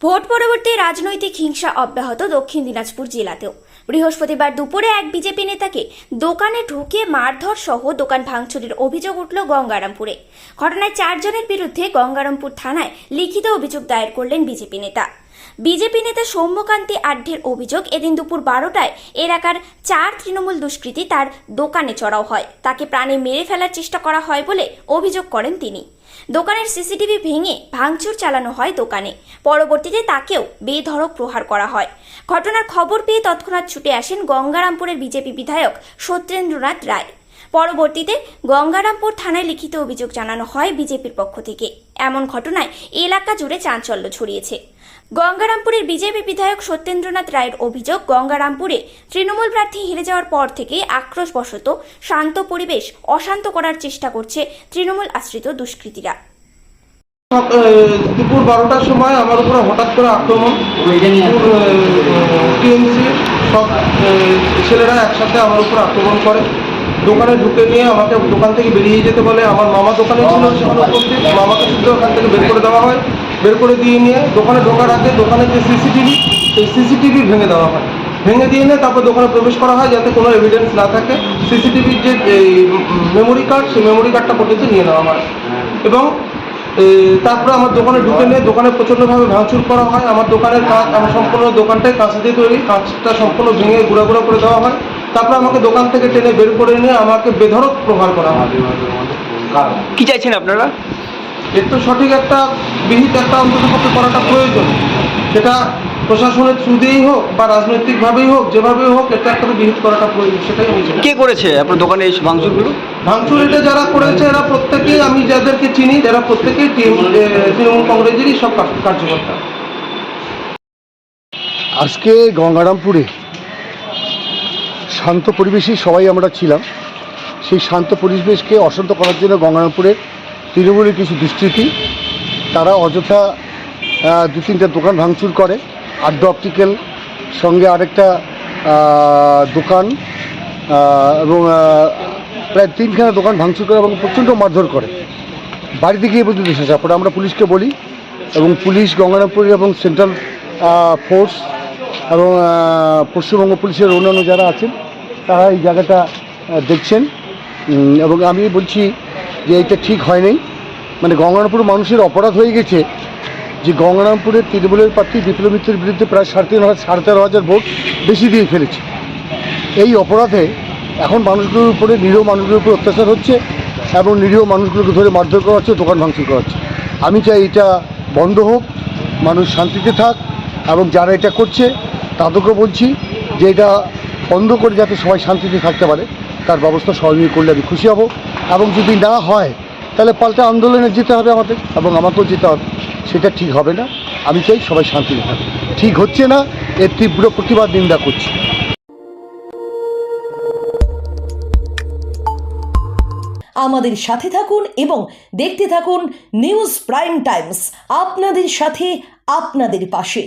Vote পরবর্তী রাজনৈতিক হিংসা অব্যাহত দক্ষিণ দিনাজপুর জেলাতেও। বৃহস্পতিবার দুপুরে এক বিজেপি নেতাকে দোকানে ঢুকে মারধর সহ দোকান ভাঙচুরের অভিযোগ উঠল গঙ্গারামপুরে। ঘটনায় 4 জনের বিরুদ্ধে গঙ্গারামপুর থানায় লিখিত অভিযোগ দায়ের করলেন বিজেপি নেতা সৌম্যকান্তি আঢ্যের অভিযোগ, এদিন দুপুর 12টায় এলাকার 4 তৃণমূল দুষ্কৃতী তার দোকানে চড়াও হয়। তাকে প্রাণে মেরে ফেলার চেষ্টা করা হয় বলে অভিযোগ করেন তিনি। দোকানের সিসিটিভি ভেঙে ভাঙচুর চালানো হয় দোকানে। পরবর্তীতে তাকেও বেধড়ক প্রহার করা হয়। ঘটনার খবর পেয়ে তৎক্ষণাৎ ছুটে আসেন গঙ্গারামপুরের বিজেপি বিধায়ক সত্যেন্দ্রনাথ রায়। পরবর্তীতে গঙ্গারামপুর থানায় লিখিত অভিযোগ জানানো হয় বিজেপির পক্ষ থেকে। এমন ঘটনায় এলাকা জুড়ে চাঞ্চল্য ছড়িয়েছে। গঙ্গারামপুরের বিজেপি বিধায়ক সত্যেন্দ্রনাথ রায়ের অভিযোগ, গঙ্গারামপুরে তৃণমূল প্রার্থী হেরে যাওয়ার পর থেকে আক্রোশবশত শান্ত পরিবেশ অশান্ত করার চেষ্টা করছে তৃণমূল আশ্রিত দুষ্কৃতীরা। দুপুর 12টার সময় আমার উপরে হঠাৎ করে আক্রমণ, টিএমসি সব ছেলেরা একসাথে আমার উপর আক্রমণ করে। দোকানে ঢুকে নিয়ে আমাকে দোকান থেকে বেরিয়ে যেতে বলে। আমার মামা দোকানে ছিল, সেখানে উপস্থিত, মামাকে শুধু ওখান থেকে বের করে দেওয়া হয়। বের করে দিয়ে নিয়ে দোকানে ঢোকার আগে দোকানের যে সিসিটিভি, সেই সিসিটিভি ভেঙে দেওয়া হয়। ভেঙে দিয়ে নিয়ে তারপর দোকানে প্রবেশ করা হয় যাতে কোনো এভিডেন্স না থাকে। সিসিটিভির যে মেমোরি কার্ড, সেই মেমোরি কার্ডটা পর্যন্ত নিয়ে নেওয়া হয় এবং তারপরে আমার দোকানে ঢুকে নিয়ে দোকানে প্রচণ্ডভাবে ভাঙচুর করা হয়। আমার দোকানের কাঁচ, আমার সম্পূর্ণ দোকানটাই কাঁচ দিয়ে তৈরি, কাঁচটা সম্পূর্ণ ভেঙে গুঁড়া গুঁড়া করে দেওয়া হয়। তারপরে আমাকে দোকান থেকে টেনে বের করে নিয়ে আমাকে বেধড়ক প্রহার করা হয়। কি চাইছেন আপনারা? এর তো সঠিক একটা বিহিত একটা অন্ততপক্ষে করাটা প্রয়োজন। সেটা প্রশাসনের থ্রু দিয়েই হোক বা রাজনৈতিকভাবেই হোক, যেভাবেই হোক, এটা একটা বিহিত করাটা প্রয়োজন। সেটাই আমি চাই। কে করেছে আপনার দোকানে এই ভাঙচুরগুলো? ভাঙচুর এটা যারা করেছে এরা প্রত্যেকেই, আমি যাদেরকে চিনি, যারা প্রত্যেকেই তৃণমূল কংগ্রেসেরই সব কার্যকর্তা। আজকে গঙ্গারামপুরে শান্ত পরিবেশেই সবাই আমরা ছিলাম। সেই শান্ত পরিবেশকে অশান্ত করার জন্য গঙ্গারামপুরের তৃণমূলের কিছু দুষ্কৃতী তারা অযথা 2-3টা দোকান ভাঙচুর করে। আড্ডা অপটিক্যাল সঙ্গে আরেকটা দোকান এবং প্রায় 3খানা দোকান ভাঙচুর করে এবং প্রচণ্ড মারধর করে। বাড়িতে গিয়ে পর্যন্ত এসেছে। তারপরে আমরা পুলিশকে বলি এবং পুলিশ, গঙ্গারামপুর এবং সেন্ট্রাল ফোর্স এবং পশ্চিমবঙ্গ পুলিশের অন্যান্য যারা আছেন তারা এই জায়গাটা দেখছেন এবং আমি বলছি যে এটা ঠিক হয় নাই। মানে গঙ্গারামপুর মানুষের অপরাধ হয়ে গেছে যে গঙ্গারামপুরের তৃণমূলের প্রার্থী বিপ্লব মিত্রের বিরুদ্ধে প্রায় 13,500 ভোট বেশি দিয়ে ফেলেছে। এই অপরাধে এখন মানুষগুলোর উপরে, নিরীহ মানুষগুলোর উপরে অত্যাচার হচ্ছে এবং নিরীহ মানুষগুলোকে ধরে মারধর করা হচ্ছে, দোকান ভাঙচুর করা হচ্ছে। আমি চাই এটা বন্ধ হোক, মানুষ শান্তিতে থাক এবং যারা এটা করছে তাদেরকেও বলছি যে এটা বন্ধ করে যাতে সবাই শান্তিতে থাকতে পারে তার ব্যবস্থা সবাই করলে আমি খুশি হব। এবং যদি না হয় তাহলে পাল্টা আন্দোলনে যেতে হবে আমাদের এবং আমাকেও যেতে হবে। সেটা ঠিক হবে না। আমি চাই সবাই শান্তিতে থাকে। ঠিক হচ্ছে না, এর তীব্র প্রতিবাদ নিন্দা করছি। আমাদের সাথে থাকুন এবং দেখতে থাকুন নিউজ প্রাইম টাইমস, আপনাদের সাথে, আপনাদের পাশে।